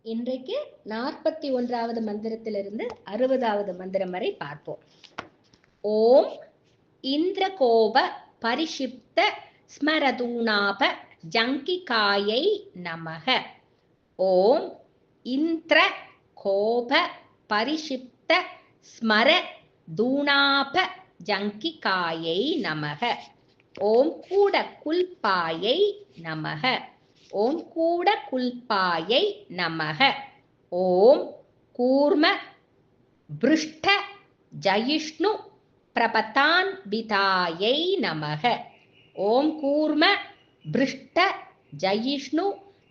இன்றைக்கு 41வது மந்திரத்திலிருந்து 60வது மந்திரம் வரை பார்ப்போம். ஓம் இந்திரகோப பரிஷிப்த ஸ்மரதூணாப ஜங்கிகாயை நமக. ஓம் இந்திர கோப பரிஷிப்த ஸ்மர தூணாப ஜங்கிகாயை நமக. ஓம் கூட குல்பாயை நமக. ஓம் கூட குல்பாயை நமக. ஓம் கூர்ம பிருஷ்ட ஜயிஷ்ணு பிரபதான்பிதாயை நமக. ஓம் கூர்ம பிருஷ்ட ஜயிஷ்ணு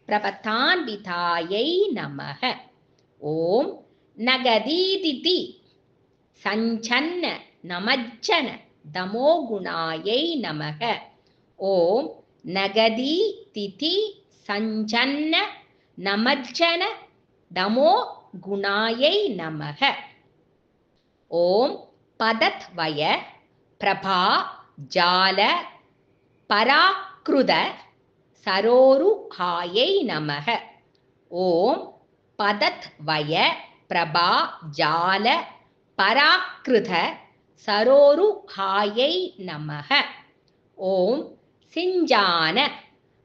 பிரபதான்பிதாயை நமக. ஓம் நகதீதிதி சஞ்சன்ன நமஜ்ஜன தமோகுணாயை நமக. ஓம் நகதி திதி சஞ்சன்ன நமஜ்ஜன தமோ குணாயை நமக. ஓம் பதத்வய பிரபா ஜால பராக்ருத சரோருஹாயை நமக. ஓம் பதத்வய பிரபா ஜால பராக்ருத சரோருஹாயை நமக. ஓம் சிஞ்சான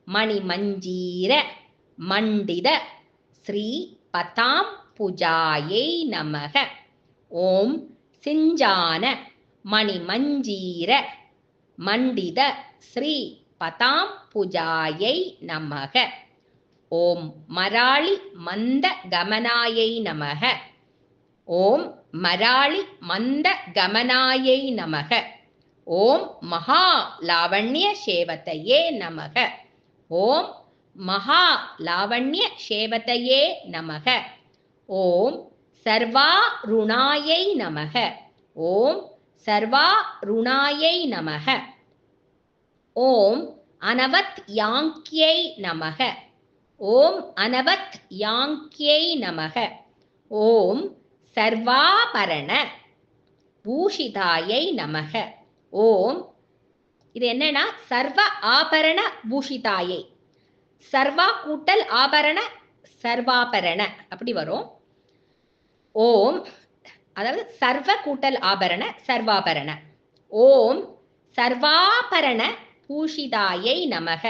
மணிமஞ்சீர மண்டித ஸ்ரீ பதாம் புஜாயை நமக. ஓம் சிஞ்சான மணிமஞ்சீர மண்டித ஸ்ரீ பதாம் புஜாயை நமக. ஓம் மராளி மந்த கமனாயை நமக. ஓம் மராளி மந்த கமனாயை நமக. ஓம் மகா லாவண்ய சேவதையே நமக. ஓம் மகா லாவண்ய சேவதையே நமக. ஓம் சர்வாருணாயை நமக. ஓம் சர்வாருணாயை நமக. ஓம் அனவத் யாங்கியை நமக. ஓம் அனவத் யாங்கியை நமக. ஓம் சர்வாபரண பூஷிதாயை நமக. ஓம் இது என்னன்னா சர்வ ஆபரண பூஷிதாயை. சர்வா கூட்டல் ஆபரண சர்வாபரண அப்படி வரும். ஓம் அதாவது சர்வ கூட்டல் ஆபரண சர்வாபரண. ஓம் சர்வாபரண பூஷிதாயை நமக.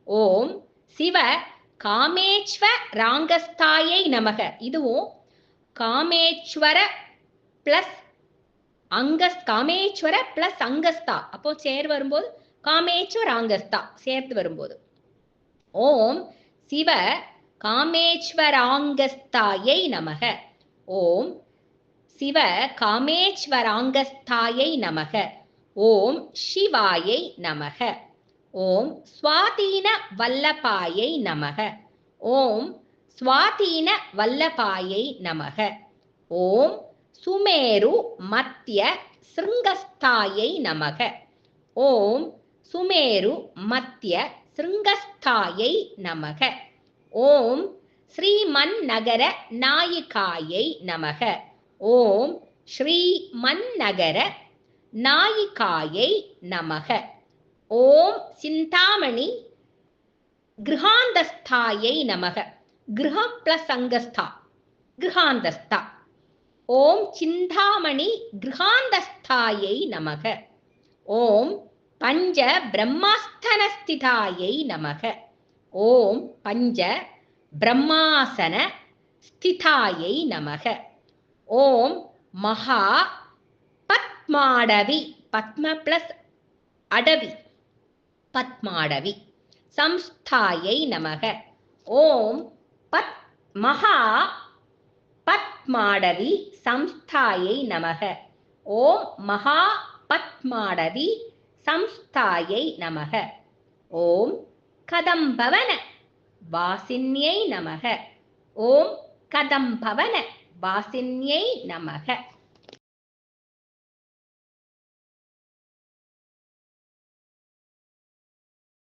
ஓம் சிவ காமேஸ்வராங்கஸ்தாயை நமக. இதுவும் காமேஸ்வர பிளஸ் காமேஸ்வர பிளஸ் அங்கஸ்தா அப்போ சேர் வரும்போது காமேஸ்வராங்கஸ்தா சேர்த்து வரும்போது ஓம் சிவ காமேஸ்வராங்கஸ்தாயை நமக. ஓம் சிவ காமேஸ்வராங்கஸ்தாயை நமக. ஓம் சிவாயை நமக. ஓம் ஸ்வாதீன வல்லபாயை நமக. ஓம் ஸ்வாதீன வல்லபாயை நமக. ஓம் சுமேரு மத்திய ஸ்ருங்கஸ்தாயை நமக. ஓம் சுமேரு மத்திய ஸ்ருங்கஸ்தாயை நமக. ஓம் ஸ்ரீமன்னகர நாயிகாயை நமக. ஓம் ஸ்ரீமன்னகர நாயிகாயை நமக. ஓம் சிந்தாமணி கிருஹாந்தஸ்தாயை நமக. கிருஹம் பிளஸ் அங்கஸ்தா கிருஹாந்தஸ்தா. ஓம் சிந்தாமணி கிருஹாந்தஸ்தாயை நமக. ஓம் பஞ்ச பிரம்மாஸ்தனஸ்திதாயை நமக. ஓம் பஞ்ச பிரம்மாசன ஸ்திதாயை நமக. ஓம் மகா பத்மாடவி பத்ம பிளஸ் அடவி பத்மாடவி சம்ஸ்தாயை நமக. ஓம் மகா பத்மாடவி சம்ஸ்தாயை நமக. ஓம் மகா பத்மாடவி சம்ஸ்தாயை நமக. ஓம் கதம்பவன வாசின்யை நமக. ஓம் கதம்பவன வாசின்யை நமக.